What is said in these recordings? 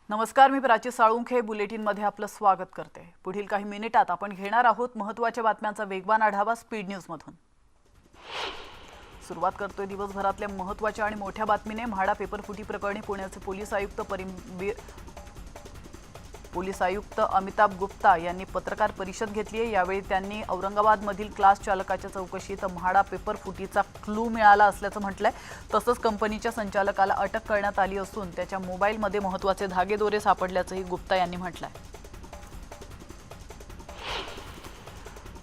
नमस्कार, मी प्राची साळुंखे बुलेटिनमध्ये आपलं स्वागत करते। पुढील काही मिनिटात आपण घेणार आहोत महत्त्वाच्या बातम्यांचा वेगवान आढावा स्पीड न्यूज मधून। सुरुवात करतोय दिवसभरातल्या महत्त्वाच्या आणि मोठ्या बातमीने। म्हाडा पेपर फुटी प्रकरणी पुण्याचे पोलीस आयुक्त अमिताभ गुप्ता यांनी पत्रकार परिषद घेतली आहे। यावेळी त्यांनी औरंगाबादमधील क्लास चालकाच्या चौकशीत म्हाडा पेपर फुटीचा क्लू मिळाला असल्याचं म्हटलंय। तसंच कंपनीच्या संचालकाला अटक करण्यात आली असून त्याच्या मोबाईलमध्ये महत्त्वाचे धागेदोरे सापडल्याचंही गुप्ता यांनी म्हटलंय।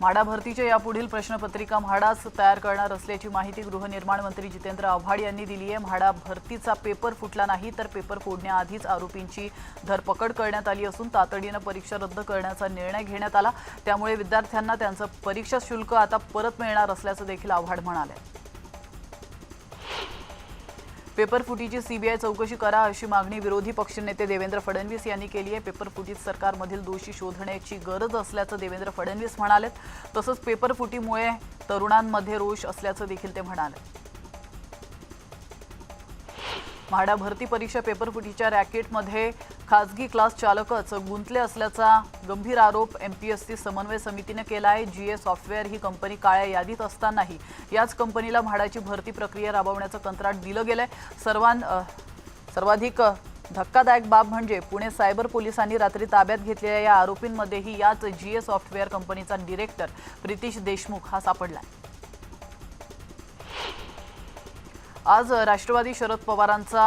म्हाडा भरतीच्या यापुढील प्रश्नपत्रिका म्हाडाच तयार करणार असल्याची माहिती गृहनिर्माण मंत्री जितेंद्र आव्हाड यांनी दिली आहे। म्हाडा भरतीचा पेपर फुटला नाही तर पेपर फोडण्याआधीच आरोपींची धरपकड करण्यात आली असून तातडीने परीक्षा रद्द करण्याचा निर्णय घेण्यात आला। त्यामुळे विद्यार्थ्यांना त्यांचं परीक्षा शुल्क आता परत मिळणार असल्याचं देखील आव्हाड म्हणाले। पेपर फुटीची सीबीआय चौकशी करा अशी मागणी विरोधी पक्षनेते देवेंद्र फडणवीस यांनी केली आहे। पेपर फुटीत सरकारमधील दोषी शोधण्याची गरज असल्याचं देवेंद्र फडणवीस म्हणाले। तसंच पेपर फुटीमुळे तरुणांमध्ये रोष असल्याचं देखील ते म्हणाले। म्हाडा भरती परीक्षा पेपर फुटीच्या रॅकेटमध्ये खासगी क्लास चालकच गुंतले असल्याचा गंभीर आरोप एमपीएससी समन्वय समितीने केला आहे। जीए सॉफ्टवेअर ही कंपनी काळ्या यादीत असतानाही याच कंपनीला म्हाडाची भरती प्रक्रिया राबवण्याचं कंत्राट दिलं गेलंय। सर्वाधिक धक्कादायक बाब म्हणजे पुणे सायबर पोलिसांनी रात्री ताब्यात घेतलेल्या या आरोपींमध्येही याच जीए सॉफ्टवेअर कंपनीचा डायरेक्टर प्रितीश देशमुख हा सापडलाय। आज राष्ट्रवादी शरद पवारांचा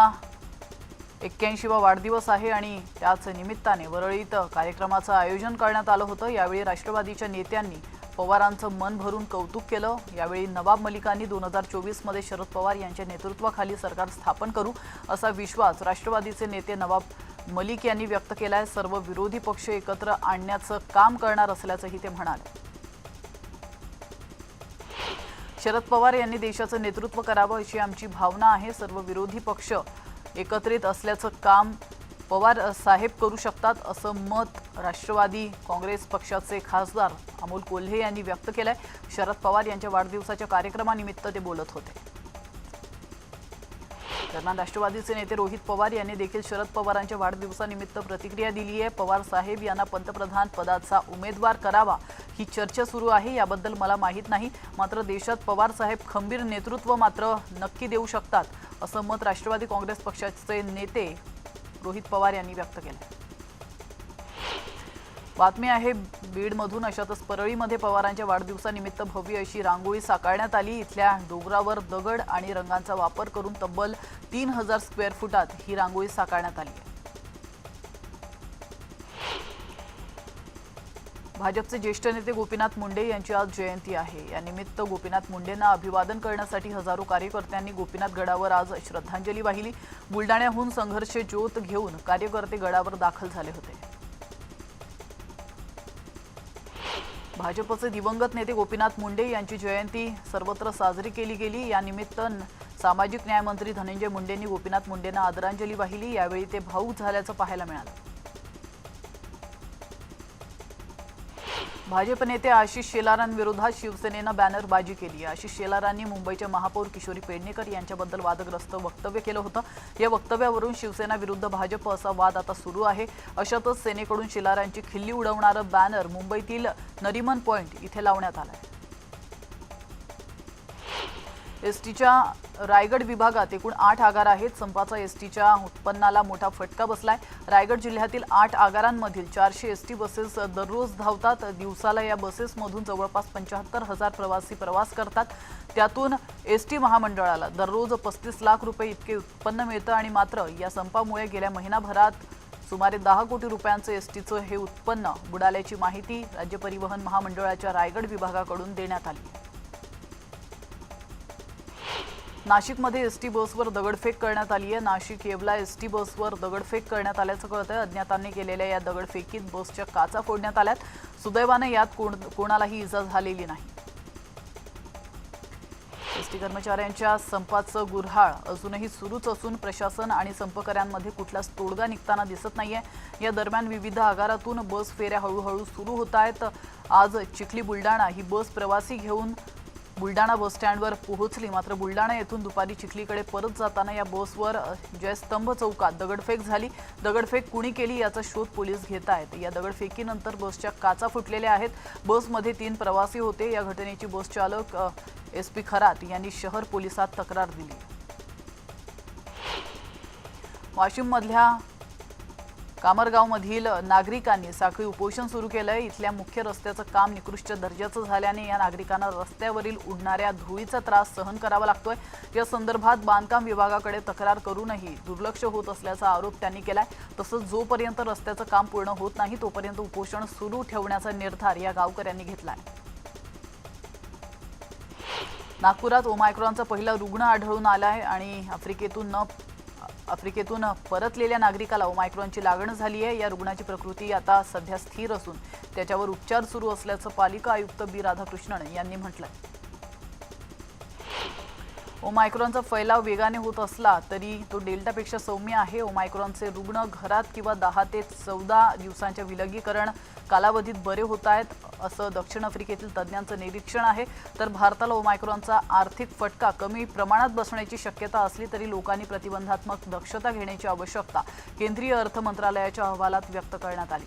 81वा वाढदिवस आहे आणि त्याच निमित्ताने वरळीत कार्यक्रमाचं आयोजन करण्यात आलं होतं। यावेळी राष्ट्रवादीच्या नेत्यांनी पवारांचं मन भरून कौतुक केलं। यावेळी नवाब मलिकांनी 2024 मध्ये शरद पवार यांच्या नेतृत्वाखाली सरकार स्थापन करू असा विश्वास राष्ट्रवादीचे नेते नवाब मलिक यांनी व्यक्त केलाय। सर्व विरोधी पक्ष एकत्र आणण्याचं काम करणार असल्याचंही ते म्हणाले। शरद पवार यांनी देशाचं नेतृत्व करावं अशी आमची भावना आहे। सर्व विरोधी पक्ष एकत्रित असल्याचं काम पवार साहेब करू शकतात असं मत राष्ट्रवादी काँग्रेस पक्षाचे खासदार अमोल कोल्हे यांनी व्यक्त केलंय। शरद पवार यांच्या वाढदिवसाच्या कार्यक्रमानिमित्त ते बोलत होते। दरम्यान राष्ट्रवादीचे नेते रोहित पवार यांनी देखील शरद पवारांच्या वाढदिवसानिमित्त प्रतिक्रिया दिली आहे। पवार साहेब यांना पंतप्रधान पदाचा उमेदवार करावा ही चर्चा सुरू आहे। याबद्दल मला माहित नाही, मात्र देशात पवार साहेब खंबीर नेतृत्व मात्र नक्की देऊ शकतात असं मत राष्ट्रवादी काँग्रेस पक्षाचे नेते रोहित पवार यांनी व्यक्त केलं। बातमी आहे बीडमधून। अशातच परळीमध्ये पवारांच्या वाढदिवसानिमित्त भव्य अशी रांगोळी साकारण्यात आली। इथल्या डोंगरावर दगड आणि रंगांचा वापर करून तब्बल 3000 स्क्वेअर फुटात ही रांगोळी साकारण्यात आली आहे। भाजपचे ज्येष्ठ नेते गोपीनाथ मुंडे यांची आज जयंती आहे। या निमित्त गोपीनाथ मुंडेंना अभिवादन करण्यासाठी हजारो कार्यकर्त्यांनी गोपीनाथ गडावर आज श्रद्धांजली वाहिली। बुलडाण्याहून संघर्ष ज्योत घेऊन कार्यकर्ते गडावर दाखल झाले होते। भाजपचे दिवंगत नेते गोपीनाथ मुंडे यांची जयंती सर्वत्र साजरी केली गेली। या निमित्त सामाजिक न्याय मंत्री धनंजय मुंडेंनी गोपीनाथ मुंडेंना आदरांजली वाहिली। यावेळी ते भावूक झाल्याचं पाहायला मिळालं। भाजप नेते आशिष शेलारांविरोधात शिवसेनेनं बॅनरबाजी केली। आशिष शेलारांनी मुंबईच्या महापौर किशोरी पेडणेकर यांच्याबद्दल वादग्रस्त वक्तव्य केलं होतं। या वक्तव्यावरून शिवसेना विरुद्ध भाजप असा वाद आता सुरू आहे। अशातच सेनेकडून शेलारांची खिल्ली उडवणारं बॅनर मुंबईतील नरिमन पॉइंट इथे लावण्यात आलंय। एसटीच्या रायगड विभागात एकूण 8 आगार आहेत। संपाचा एसटीच्या उत्पन्नाला मोठा फटका बसलाय। रायगड जिल्ह्यातील 8 आगारांमधील 400 एसटी बसेस दररोज धावतात। दिवसाला या बसेसमधून जवळपास 75,000 प्रवासी प्रवास करतात। त्यातून एसटी महामंडळाला दररोज 35 लाख रुपये इतके उत्पन्न मिळतं आणि मात्र या संपामुळे गेल्या महिनाभरात सुमारे 10 कोटी रुपयांचं एसटीचं हे उत्पन्न बुडाल्याची माहिती राज्य परिवहन महामंडळाच्या रायगड विभागाकडून देण्यात आली। नाशिकमध्ये एसटी बसवर दगडफेक करण्यात आली आहे। नाशिक येवला एसटी बसवर दगडफेक करण्यात आल्याचं कळतंय। अज्ञातांनी केलेल्या या दगडफेकीत बसच्या काचा फोडण्यात आल्यात। सुदैवाने यात कोणालाही इजा झालेली नाही। एसटी कर्मचाऱ्यांच्या संपाचं गुऱ्हाळ अजूनही सुरूच असून प्रशासन आणि संपकऱ्यांमध्ये कुठलाच तोडगा निघताना दिसत नाहीये। या दरम्यान विविध आगारातून बस फेऱ्या हळूहळू सुरू होत आहेत। आज चिखली बुलडाणा ही बस प्रवासी घेऊन बुलडाणा बस स्टँडवर पोहोचली। मात्र बुलडाणा येथून दुपारी चिखलीकडे परत जाताना या बसवर जयस्तंभ चौकात दगडफेक झाली। दगडफेक कुणी केली याचा शोध पोलीस घेत आहेत। या दगडफेकीनंतर बसच्या काचा फुटलेल्या आहेत। बसमध्ये 3 प्रवासी होते। या घटनेची बस चालक SP खरात यांनी शहर पोलिसात तक्रार दिली। वाशिममधल्या कामरगावमधील नागरिकांनी साखळी उपोषण सुरू केलंय। इथल्या मुख्य रस्त्याचं काम निकृष्ट दर्जाचं झाल्याने या नागरिकांना रस्त्यावरील उडणाऱ्या धुळीचा त्रास सहन करावा लागतोय। या संदर्भात बांधकाम विभागाकडे तक्रार करूनही दुर्लक्ष होत असल्याचा आरोप त्यांनी केलाय। तसंच जोपर्यंत रस्त्याचं काम पूर्ण होत नाही तोपर्यंत उपोषण सुरू ठेवण्याचा निर्धार या गावकऱ्यांनी घेतलाय। नागपुरात ओमायक्रॉनचा पहिला रुग्ण आढळून आलाय आणि आफ्रिकेतून परतलेल्या नागरिकाला ओमायक्रॉनची लागण झाली आहे। या रुग्णाची प्रकृती आता सध्या स्थिर असून त्याच्यावर उपचार सुरू असल्याचं पालिका आयुक्त बी राधाकृष्णन यांनी म्हटलंय। ओमायक्रॉनचा फैलाव वेगाने होत असला तरी तो डेल्टापेक्षा सौम्य आहे। ओमायक्रॉनचे रुग्ण घरात किंवा 10 ते 14 दिवसांच्या विलगीकरण कालावधीत बरे होत आहेत असं दक्षिण आफ्रिकेतील तज्ज्ञांचं निरीक्षण आहे। तर भारताला ओमायक्रॉनचा आर्थिक फटका कमी प्रमाणात बसण्याची शक्यता असली तरी लोकांनी प्रतिबंधात्मक दक्षता घेण्याची आवश्यकता केंद्रीय अर्थ मंत्रालयाच्या अहवालात व्यक्त करण्यात आली।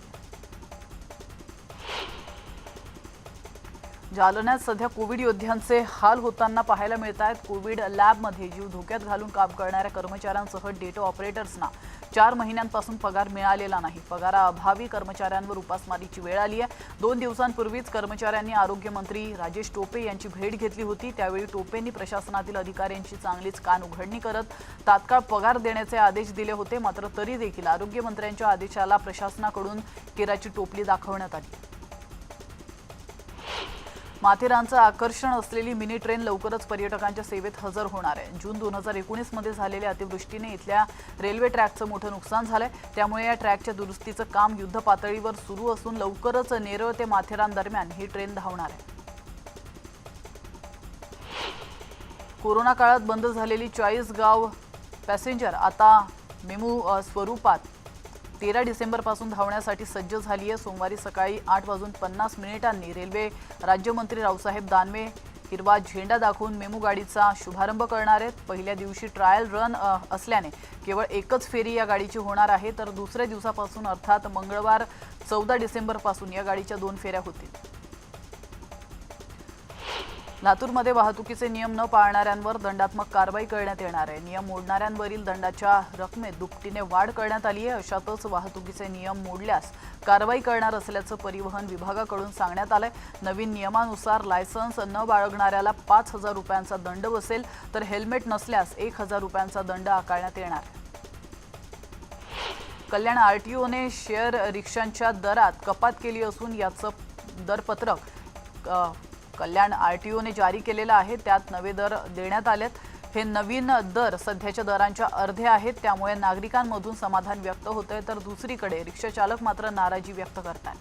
जालन्यात सध्या कोविड योद्ध्यांचे हाल होताना पाहायला मिळत आहेत। कोविड लॅबमध्ये जीव धोक्यात घालून काम करणाऱ्या कर्मचाऱ्यांसह डेटा ऑपरेटर्सना 4 महिन्यांपासून पगार मिळालेला नाही। पगाराअभावी कर्मचाऱ्यांवर उपासमारीची वेळ आली आहे। 2 दिवसांपूर्वीच कर्मचाऱ्यांनी आरोग्यमंत्री राजेश टोपे यांची भेट घेतली होती। त्यावेळी टोपेंनी प्रशासनातील अधिकाऱ्यांची चांगलीच कान उघडणी करत तात्काळ पगार देण्याचे आदेश दिले होते। मात्र तरी देखील आरोग्यमंत्र्यांच्या आदेशाला प्रशासनाकडून केराची टोपली दाखवण्यात आली। माथेरानचं आकर्षण असलेली मिनी ट्रेन लवकरच पर्यटकांच्या सेवेत हजर होणार आहे। जून 2019 मध्ये झालेल्या अतिवृष्टीने इथल्या रेल्वे ट्रॅकचं मोठं नुकसान झालंय। त्यामुळे या ट्रॅकच्या दुरुस्तीचं काम युद्ध पातळीवर सुरू असून लवकरच नेरळ ते माथेरान दरम्यान ही ट्रेन धावणार आहे। कोरोना काळात बंद झालेली 40 गाव पॅसेंजर आता मेमू स्वरूपात 13 डिसेंबरपासून धावण्यासाठी सज्ज झाली आहे। सोमवारी सकाळी 8:50 रेल्वे राज्यमंत्री रावसाहेब दानवे हिरवा झेंडा दाखवून मेमू गाडीचा शुभारंभ करणार आहेत। पहिल्या दिवशी ट्रायल रन असल्याने केवळ एकच फेरी या गाडीची होणार आहे। तर दुसऱ्या दिवसापासून अर्थात मंगळवार 14 डिसेंबरपासून या गाडीच्या 2 फेऱ्या होतील। लातूरमध्ये वाहतुकीचे नियम न पाळणाऱ्यांवर दंडात्मक कारवाई करण्यात येणार आहे। नियम मोडणाऱ्यांवरील दंडाच्या रकमेत दुपटीने वाढ करण्यात आली आहे। अशातच वाहतुकीचे नियम मोडल्यास कारवाई करणार असल्याचं परिवहन विभागाकडून सांगण्यात आलंय। नवीन नियमानुसार लायसन्स न बाळगणाऱ्याला 5,000 रुपयांचा दंड बसेल तर हेल्मेट नसल्यास 1,000 रुपयांचा दंड आकारण्यात येणार आहे। कल्याण RTOने शेअर रिक्षांच्या दरात कपात केली असून याचं दरपत्रक कल्याण RTOने जारी केलेलं आहे। त्यात नवे दर देण्यात आलेत। हे नवीन दर सध्याच्या दरांच्या अर्धे आहेत। त्यामुळे नागरिकांमधून समाधान व्यक्त होतंय तर दुसरीकडे रिक्षा चालक मात्र नाराजी व्यक्त करतात।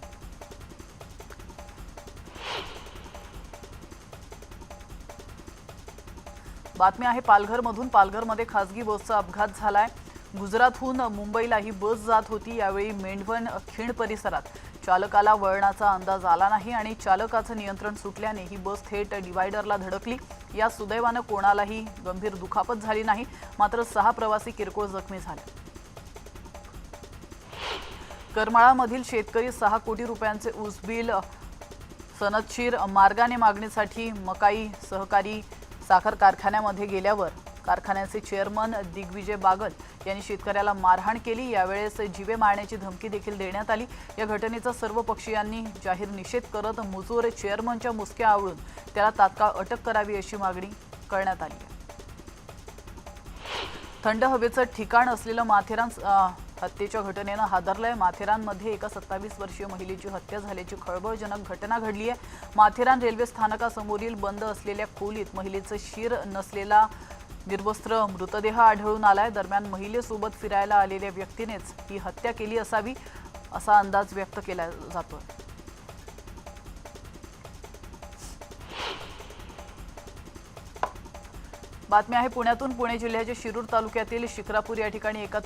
बातमी आहे पालघरमधून। पालघरमध्ये खासगी बसचा अपघात झालाय। गुजरातहून मुंबईला ही बस जात होती। यावेळी मेंढवण खिंड परिसरात चालकाला वळणाचा अंदाज आला नाही आणि चालकाचं नियंत्रण सुटल्याने ही बस थेट डिवायडरला धडकली। या सुदैवानं कोणालाही गंभीर दुखापत झाली नाही। मात्र 6 प्रवासी किरकोळ जखमी झाले। करमाळामधील शेतकरी 6 कोटी रुपयांचे ऊस बिल सनदशीर मार्गाने मागणीसाठी मकाई सहकारी साखर कारखान्यामध्ये गेल्यावर कारखान्याचे चेअरमन दिग्विजय बागल यांनी शेतकऱ्याला मारहाण केली। यावेळेस जीवे मारण्याची धमकी देखील देण्यात आली। या घटनेचा सर्व पक्षीयांनी जाहीर निषेध करत मुजोर चेअरमनच्या मुसक्या आवळून त्याला तात्काळ अटक करावी अशी मागणी करण्यात आली आहे। थंड हवेचं ठिकाण असलेलं माथेरान हत्येच्या घटनेनं हादरलंय। माथेरानमध्ये एका 27 वर्षीय महिलेची हत्या झाल्याची खळबळजनक घटना घडली आहे। माथेरान रेल्वे स्थानकासमोरील बंद असलेल्या खोलीत महिलेचं शिर नसलेला निर्वस्त्र मृतदेह आढळून आलाय। दरम्यान महिलेसोबत फिरायला आलेल्या व्यक्तीनेच ही हत्या केली असावी असा अंदाज व्यक्त केला जातोय। बातमी आहे पुण्यातून। पुणे जिल्ह्याच्या शिरूर तालुक्यातील शिक्रापूर या ठिकाणी एका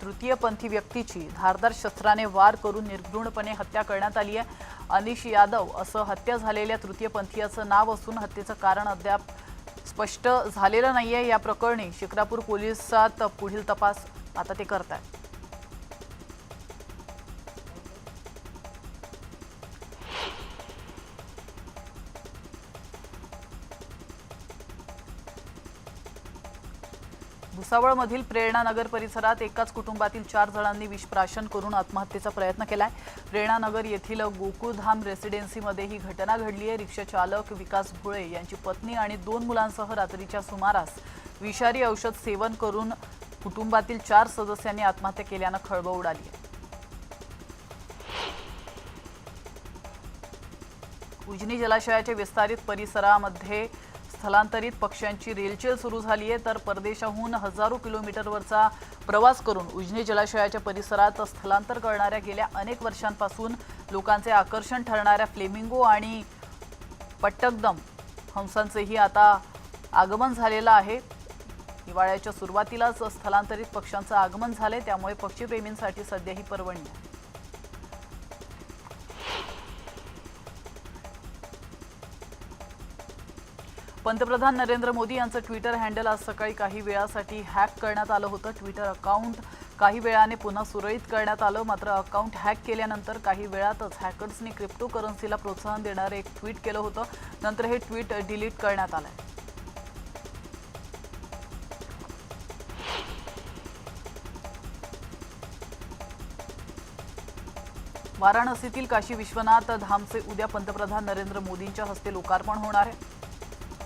तृतीयपंथी व्यक्तीची धारदार शस्त्राने वार करून निर्घृणपणे हत्या करण्यात आली आहे। अनिश यादव असं हत्या झालेल्या तृतीयपंथीयाचं नाव असून हत्येचं कारण अद्याप स्पष्ट झालेलं नाहीये। या प्रकरणी शिक्रापूर पोलिसात पुढील तपास आता ते करतात। भुसावळमधील प्रेरणानगर परिसरात एकाच कुटुंबातील 4 जणांनी विषप्राशन करून आत्महत्येचा प्रयत्न केलाय। प्रेरणानगर येथील गोकुळधाम रेसिडेन्सीमध्ये ही घटना घडली आहे। रिक्षा चालक विकास भुळे यांची पत्नी आणि 2 मुलांसह रात्रीच्या सुमारास विषारी औषध सेवन करून कुटुंबातील 4 सदस्यांनी आत्महत्या केल्यानं खळबळ उडाली आहे। उजनी जलाशयाच्या विस्तारित परिसरामध्ये स्थलांतरित पक्ष्यांची रेलचेल सुरू झाली आहे। तर परदेशाहून हजारो किलोमीटरवरचा प्रवास करून उजनी जलाशयाच्या परिसरात स्थलांतर करणाऱ्या गेल्या अनेक वर्षांपासून लोकांचे आकर्षण ठरणाऱ्या फ्लेमिंगो आणि पट्टगदम हंसांचेही आता आगमन झालेलं आहे। हिवाळ्याच्या सुरुवातीलाच स्थलांतरित पक्ष्यांचं आगमन झाले, त्यामुळे पक्षीप्रेमींसाठी सध्या ही पर्वणी आहे। पंतप्रधान नरेंद्र मोदी यांचं ट्विटर हँडल आज सकाळी काही वेळासाठी हॅक करण्यात आलं होतं। ट्विटर अकाउंट काही वेळाने पुन्हा सुरळीत करण्यात आलं, मात्र अकाउंट हॅक केल्यानंतर काही वेळातच हॅकर्सनी क्रिप्टोकरन्सीला प्रोत्साहन देणारे एक ट्विट केलं होतं। नंतर हे ट्विट डिलीट करण्यात आलंय। वाराणसीतील काशी विश्वनाथ धामचे उद्या पंतप्रधान नरेंद्र मोदींच्या हस्ते लोकार्पण होणार आहे।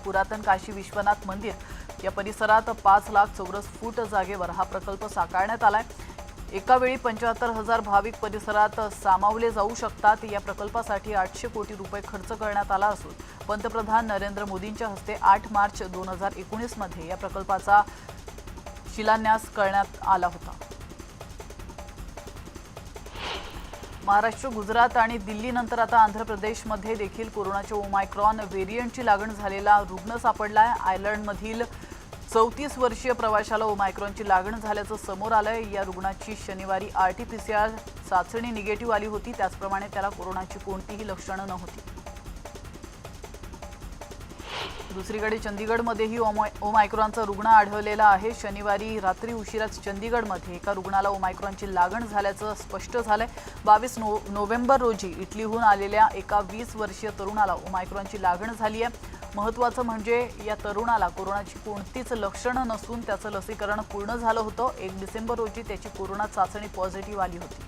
पुरातन काशी विश्वनाथ मंदिर या परिसरात 5 लाख चौरस फूट जागेवर हा प्रकल्प साकारण्यात आलाय। एका वेळी 75,000 भाविक परिसरात सामावले जाऊ शकतात। या प्रकल्पासाठी 800 कोटी रुपये खर्च करण्यात आला असून पंतप्रधान नरेंद्र मोदींच्या हस्ते 8 मार्च 2019 मध्ये या प्रकल्पाचा शिलान्यास करण्यात आला होता। महाराष्ट्र, गुजरात आणि दिल्लीनंतर आता आंध्र प्रदेशमध्ये देखील कोरोनाच्या ओमायक्रॉन व्हेरियंटची लागण झालेला रुग्ण सापडलाय। आयर्लंडमधील 34 वर्षीय प्रवाशाला ओमायक्रॉनची लागण झाल्याचं समोर आलंय। या रुग्णाची शनिवारी RT-PCR चाचणी निगेटिव्ह आली होती, त्याचप्रमाणे त्याला कोरोनाची कोणतीही लक्षणं नव्हती। दुसरीकडे चंदीगडमध्येही ओमायक्रॉनचा रुग्ण आढळलेला आहे। शनिवारी रात्री उशिराच चंदीगडमध्ये एका रुग्णाला ओमायक्रॉनची लागण झाल्याचं स्पष्ट झालंय। 22 नोव्हेंबर रोजी इटलीहून आलेल्या एका 20 वर्षीय तरुणाला ओमायक्रॉनची लागण झाली आहे। महत्त्वाचं म्हणजे या तरुणाला कोरोनाची कोणतीच लक्षणं नसून त्याचं लसीकरण पूर्ण झालं होतं। 1 डिसेंबर रोजी त्याची कोरोना चाचणी पॉझिटिव्ह आली होती।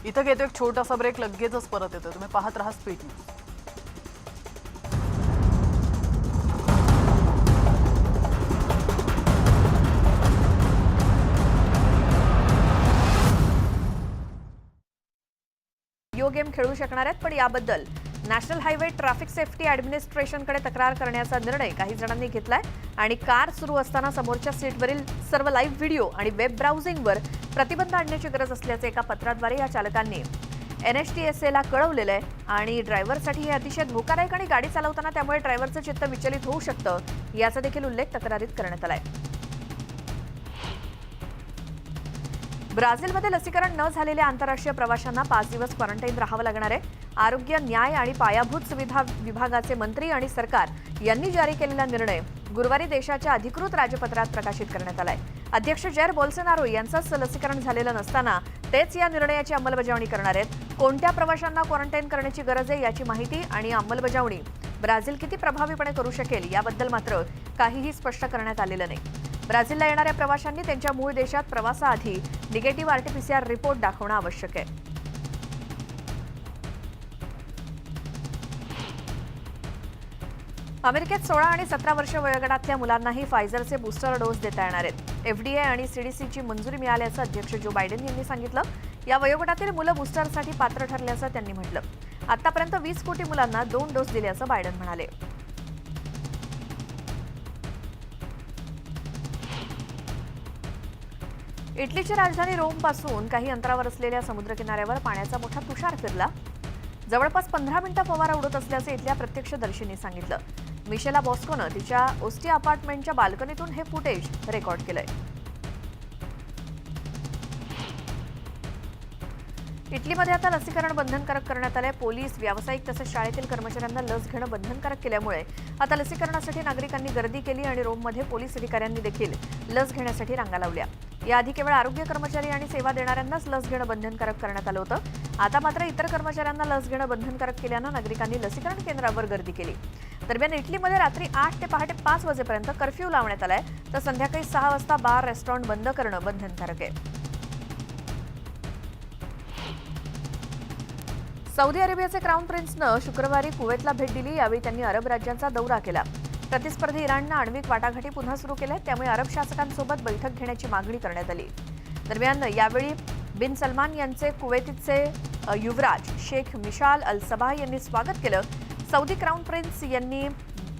इथं घेतो एक छोटासा ब्रेक, लगेचच परत येतो। तुम्ही पाहत राहा स्पीड न्यूज। व्हिडिओ गेम खेळू शकणार आहेत, पण याबद्दल नॅशनल हायवे ट्रॅफिक सेफ्टी ॲडमिनिस्ट्रेशनकडे तक्रार करण्याचा निर्णय काही जणांनी घेतलाय आणि कार सुरू असताना समोरच्या सीटवरील सर्व लाईव्ह व्हिडिओ आणि वेब ब्राउझिंगवर प्रतिबंध आणण्याची गरज असल्याचे एका पत्राद्वारे या चालकांनी NHTSA कळवलेलं आहे। आणि ड्रायव्हरसाठी हे अतिशय धोकादायक आणि गाडी चालवताना त्यामुळे ड्रायव्हरचं चित्त विचलित होऊ शकतं, याचा देखील उल्लेख तक्रारीत करण्यात आलाय। ब्राझीलमध्ये लसीकरण न झालेल्या आंतरराष्ट्रीय प्रवाशांना 5 दिवस क्वारंटाईन राहावं लागणार आहे। आरोग्य, न्याय आणि पायाभूत सुविधा विभागाचे मंत्री आणि सरकार यांनी जारी केलेला निर्णय गुरुवारी देशाच्या अधिकृत राजपत्रात प्रकाशित करण्यात आलाय। अध्यक्ष जैर बोल्सोनारो यांचंच लसीकरण झालेलं नसताना तेच या निर्णयाची अंमलबजावणी करणार आहेत। कोणत्या प्रवाशांना क्वारंटाईन करण्याची गरज आहे याची माहिती आणि अंमलबजावणी ब्राझील किती प्रभावीपणे करू शकेल याबद्दल मात्र काहीही स्पष्ट करण्यात आलेलं नाही। ब्राझीलला येणाऱ्या प्रवाशांनी त्यांच्या मूळ देशात प्रवासाआधी निगेटिव्ह RT-PCR रिपोर्ट दाखवणं आवश्यक आहे। अमेरिकेत 16 आणि 17 वर्ष वयोगटातल्या मुलांनाही फायझरचे बूस्टर डोस देता येणार आहेत। FDA आणि CDCची मंजुरी मिळाल्याचं अध्यक्ष जो बायडेन यांनी सांगितलं। या वयोगटातील मुलं बूस्टरसाठी पात्र ठरल्याचं त्यांनी म्हटलं। आतापर्यंत 20 कोटी मुलांना 2 डोस दिल्याचं बायडेन म्हणाले। इटलीची राजधानी रोमपासून काही अंतरावर असलेल्या समुद्रकिनाऱ्यावर पाण्याचा मोठा तुषार फिरला। जवळपास 15 मिनिटं फवारा उडत असल्याचे इथल्या प्रत्यक्षदर्शींनी सांगितलं। मिशेला बॉस्कोनं तिच्या ओस्टी अपार्टमेंटच्या बाल्कनीतून हे फुटेज रेकॉर्ड केलंय. इटलीमध्ये आता लसीकरण बंधनकारक करण्यात आलंय. पोलीस, व्यावसायिक तसंच शाळेतील कर्मचाऱ्यांना लस घेणं बंधनकारक केल्यामुळे आता लसीकरणासाठी नागरिकांनी गर्दी केली आणि रोममध्ये पोलीस अधिकाऱ्यांनी देखील लस घेण्यासाठी रांगा लावल्या. याआधी केवळ आरोग्य कर्मचारी आणि सेवा देणाऱ्यांनाच लस घेणं बंधनकारक करण्यात आलं होतं. आता मात्र इतर कर्मचाऱ्यांना लस घेणं बंधनकारक केल्यानं नागरिकांनी लसीकरण केंद्रावर गर्दी केली. दरम्यान इटलीमध्ये रात्री 8 ते पहाटे 5 वाजेपर्यंत कर्फ्यू लावण्यात आलाय, तर संध्याकाळी 6 वाजता बार, रेस्टॉरंट बंद करणं बंधनकारक आहे. सौदी अरेबियाचे क्राऊन प्रिन्सनं शुक्रवारी कुवेतला भेट दिली. यावेळी त्यांनी अरब राज्यांचा दौरा केला. प्रतिस्पर्धी इराणनं आण्विक वाटाघाटी पुन्हा सुरू केल्या, त्यामुळे अरब शासकांसोबत बैठक घेण्याची मागणी करण्यात आली. दरम्यान यावेळी बिन सलमान यांचे कुवेतचे युवराज शेख मिशाल अल सबाह यांनी स्वागत केलं. सौदी क्राऊन प्रिन्स यांनी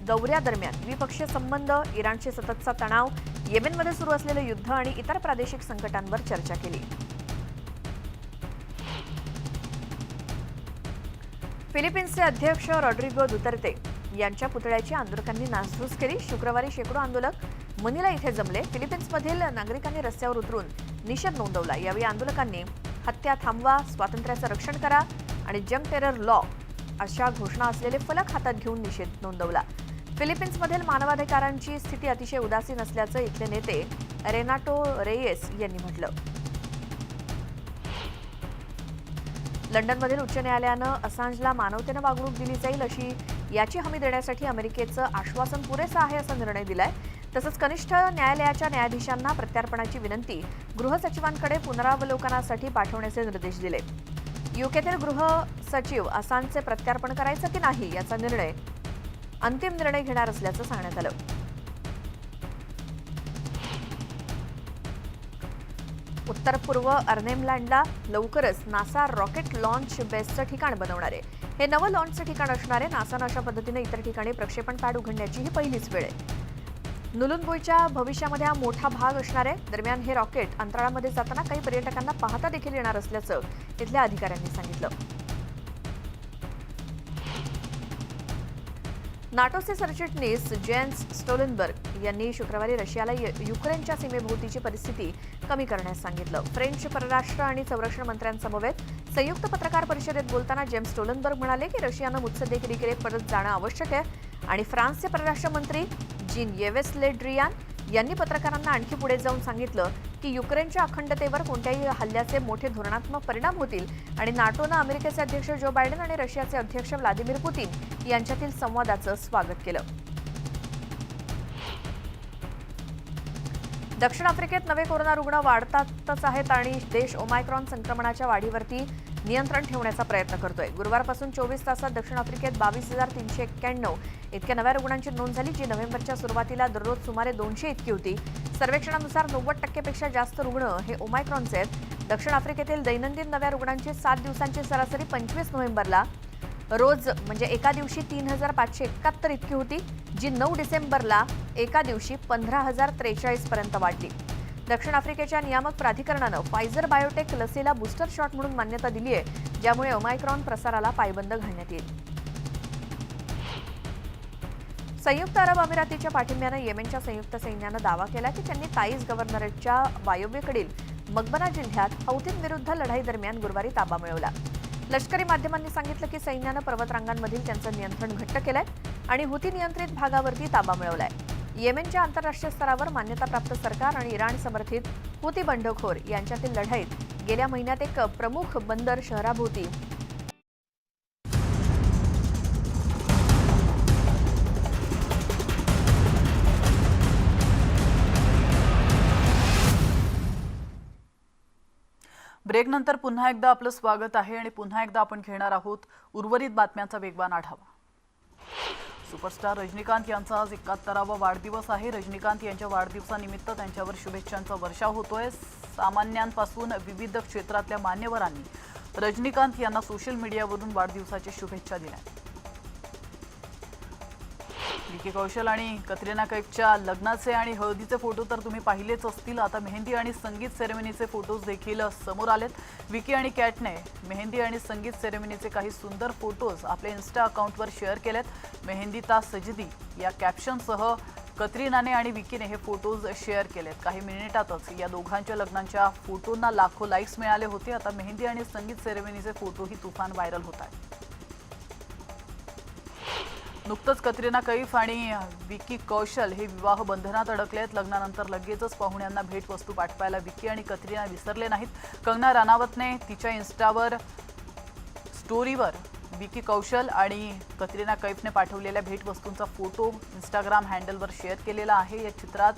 दौऱ्यादरम्यान द्विपक्षीय संबंध, इराणशी सततचा तणाव, येमेनमध्ये सुरू असलेलं युद्ध आणि इतर प्रादेशिक संकटांवर चर्चा केली. फिलिपिन्सचे अध्यक्ष रॉड्रिगो दुतर्ते यांच्या पुतळ्याची आंदोलकांनी नासधूस केली. शुक्रवारी शेकडो आंदोलक मनिला इथे जमले. फिलिपिन्समधील नागरिकांनी रस्त्यावर उतरून निषेध नोंदवला. यावेळी आंदोलकांनी हत्या थांबवा, स्वातंत्र्याचं रक्षण करा आणि जंग टेरर लॉ अशा घोषणा असलेले फलक हातात घेऊन निषेध नोंदवला. फिलिपिन्समधील मानवाधिकारांची स्थिती अतिशय उदासीन असल्याचं इथले नेते रेनाटो रेयेस यांनी म्हटलं. लंडनमधील उच्च न्यायालयानं असांजला मानवतेनं वागणूक दिली जाईल अशी याची हमी देण्यासाठी अमेरिकेचं आश्वासन पुरेसं आहे असा निर्णय दिलाय. तसंच कनिष्ठ न्यायालयाच्या न्यायाधीशांना प्रत्यार्पणाची विनंती गृहसचिवांकडे पुनरावलोकनासाठी पाठवण्याचे निर्देश दिले. युकेतील गृह सचिव असांजचे प्रत्यार्पण करायचं की नाही याचा अंतिम निर्णय घेणार असल्याचं सांगण्यात आलं. उत्तर पूर्व अर्नेमलँडला लवकरच नासा रॉकेट लॉन्च बेसचं ठिकाण बनवणार आहे. हे नवं लॉन्चचं ठिकाण असणार आहे. नासानं अशा पद्धतीने इतर ठिकाणी प्रक्षेपण पॅड उघडण्याची ही पहिलीच वेळ आहे. नुलुनबोईच्या भविष्यामध्ये हा मोठा भाग असणार आहे. दरम्यान हे रॉकेट अंतराळामध्ये जाताना काही पर्यटकांना पाहता देखील येणार असल्याचं तिथल्या अधिकाऱ्यांनी सांगितलं. नाटोचे सरचिटणीस जेन्स स्टोलनबर्ग यांनी शुक्रवारी रशियाला युक्रेनच्या सीमेभोवतीची परिस्थिती कमी करण्यास सांगितलं. फ्रेंच परराष्ट्र आणि संरक्षण मंत्र्यांसमवेत संयुक्त पत्रकार परिषदेत बोलताना जेम्स स्टोलनबर्ग म्हणाले की रशियानं मुत्सद्देगिरीकडे परत जाणं आवश्यक आहे आणि फ्रान्सचे परराष्ट्र मंत्री जीन येवेस ले ड्रियान यांनी पत्रकारांना आणखी पुढे जाऊन सांगितलं की युक्रेनच्या अखंडतेवर कोणत्याही हल्ल्याचे मोठे धोरणात्मक परिणाम होतील आणि नाटोनं अमेरिकेचे अध्यक्ष जो बायडेन आणि रशियाचे अध्यक्ष व्लादिमीर पुतीन यांच्यातील संवादाचं स्वागत केलं. दक्षिण आफ्रिकेत नवे कोरोना रुग्ण वाढतातच आहेत आणि देश ओमायक्रॉन संक्रमणाच्या वाढीवरती नियंत्रण ठेवण्याचा प्रयत्न करतोय. गुरुवारपासून 24 तासात दक्षिण आफ्रिकेत 22,391 इतक्या नव्या रुग्णांची नोंद झाली, जी नोव्हेंबरच्या सुरुवातीला दररोज सुमारे 200 इतकी होती. सर्वेक्षणानुसार 90% जास्त रुग्ण हे ओमायक्रॉनचे आहेत. दक्षिण आफ्रिकेतील दैनंदिन नव्या रुग्णांची 7 दिवसांची सरासरी 25 नोव्हेंबरला रोज म्हणजे एका दिवशी 3,571 इतकी होती, जी 9 डिसेंबरला एका दिवशी 15,043 पर्यंत वाढली. दक्षिण आफ्रिकेच्या नियामक प्राधिकरणानं फायझर बायोटेक लसीला बूस्टर शॉट म्हणून मान्यता दिली आहे, ज्यामुळे ओमायक्रॉन प्रसाराला पायबंद घालण्यात येईल. संयुक्त अरब अमिरातीच्या पाठिंब्यानं येमेनच्या संयुक्त सैन्यानं दावा केला की त्यांनी ताईज गव्हर्नरेटच्या वायव्येकडील मकबना जिल्ह्यात हौथींविरुद्ध लढाई दरम्यान गुरुवारी ताबा मिळवला. लष्करी माध्यमांनी सांगितलं की सैन्यानं पर्वतरांगांमधील त्यांचं नियंत्रण घट्ट केलंय आणि हुती नियंत्रित भागावरती ताबा मिळवलाय. येमेनच्या आंतरराष्ट्रीय स्तरावर मान्यताप्राप्त सरकार आणि इराण समर्थित हुती बंडखोर यांच्यातील लढाईत गेल्या महिन्यात एक प्रमुख बंदर शहराभोवती ब्रेकनंतर पुन्हा एकदा आपलं स्वागत आहे आणि पुन्हा एकदा आपण घेणार आहोत उर्वरित बातम्यांचा वेगवान आढावा. सुपरस्टार रजनीकांत यांचा आज 71वा वाढदिवस आहे. रजनीकांत यांच्या वाढदिवसानिमित्त त्यांच्यावर शुभेच्छांचा वर्षाव होतोय. सामान्यांपासून विविध क्षेत्रातल्या मान्यवरांनी रजनीकांत यांना सोशल मीडियावरून वाढदिवसाच्या शुभेच्छा दिल्या. विकी कौशल आणि कतरिना कैफच्या लग्नाचे आणि हळदीचे फोटो तर तुम्ही पाहिलेच असतील. आता मेहंदी आणि संगीत सेरेमनीचे फोटोज देखील समोर आलेत. विकी आणि कॅटने मेहंदी आणि संगीत सेरेमनीचे काही सुंदर फोटोज आपल्या इन्स्टा अकाउंटवर शेअर केलेत. मेहंदी ता सजदी या कॅप्शनसह कतरिनाने आणि विकीने हे फोटोज शेअर केलेत. काही मिनिटातच या दोघांच्या लग्नाच्या फोटोंना लाखो लाईक्स मिळाले होते. आता मेहंदी आणि संगीत सेरेमनीचे फोटोही तुफान व्हायरल होत आहेत. नुकतंच कतरिना कैफ आणि विकी कौशल हे विवाह बंधनात अडकले आहेत. लग्नानंतर लगेचच पाहुण्यांना भेटवस्तू पाठवायला विकी आणि कतरिना विसरले नाहीत. कंगना राणावतने तिच्या इन्स्टावर स्टोरीवर विकी कौशल आणि कतरिना कैफने पाठवलेल्या भेटवस्तूंचा फोटो इंस्टाग्राम हँडलवर शेअर केलेला आहे. या चित्रात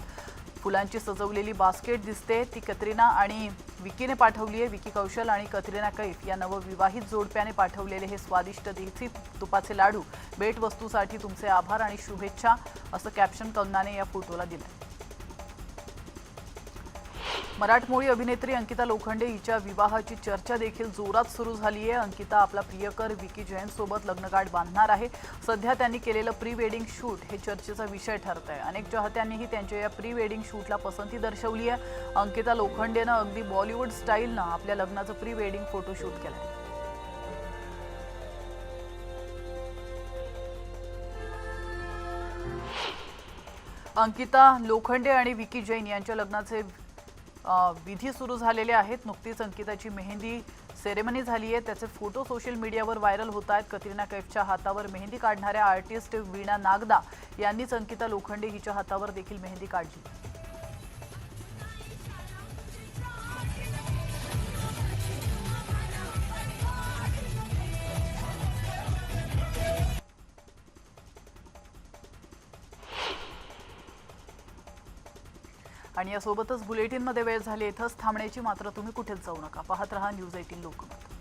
फुलांची सजवलेली बास्केट दिसते. ती कतरिना आणि विकीने पाठवली आहे. विकी कौशल आणि कतरिना कैफ या नवविवाहित जोडप्याने पाठवलेले हे स्वादिष्ट देसी तुपाचे लाडू भेटवस्तूसाठी तुमचे आभार आणि शुभेच्छा असं कॅप्शन कंगनाने या फोटोला दिलं. मराठमोळी अभिनेत्री अंकिता लोखंडे हिच्या विवाहाची चर्चा देखील जोरात सुरू झाली आहे. अंकिता आपला प्रियकर विकी जैन सोबत लग्नगाठ बांधणार आहे. सध्या त्यांनी केलेलं प्री वेडिंग शूट हे चर्चेचा विषय ठरत आहे. अनेक चाहत्यांनीही त्यांच्या या प्री वेडिंग शूटला पसंती दर्शवली आहे. अंकिता लोखंडेनं अगदी बॉलिवूड स्टाईलनं आपल्या लग्नाचं प्री वेडिंग फोटोशूट केलंय. अंकिता लोखंडे आणि विकी जैन यांच्या लग्नाचे विधी सुरू झालेले आहेत. नुकतीच अंकिताची मेहंदी सेरेमनी झाली आहे. त्याचे फोटो सोशल मीडियावर व्हायरल होत आहेत. कतरिना कैफच्या हातावर मेहंदी काढणाऱ्या आर्टिस्ट वीणा नागदा यांनीच अंकिता लोखंडे हिच्या हातावर देखील मेहंदी काढली. आणि यासोबतच बुलेटिनमध्ये वेळ झाली. इथंच थांबण्याची, मात्र तुम्ही कुठेच जाऊ नका. पाहत रहा न्यूज 18 लोकमत.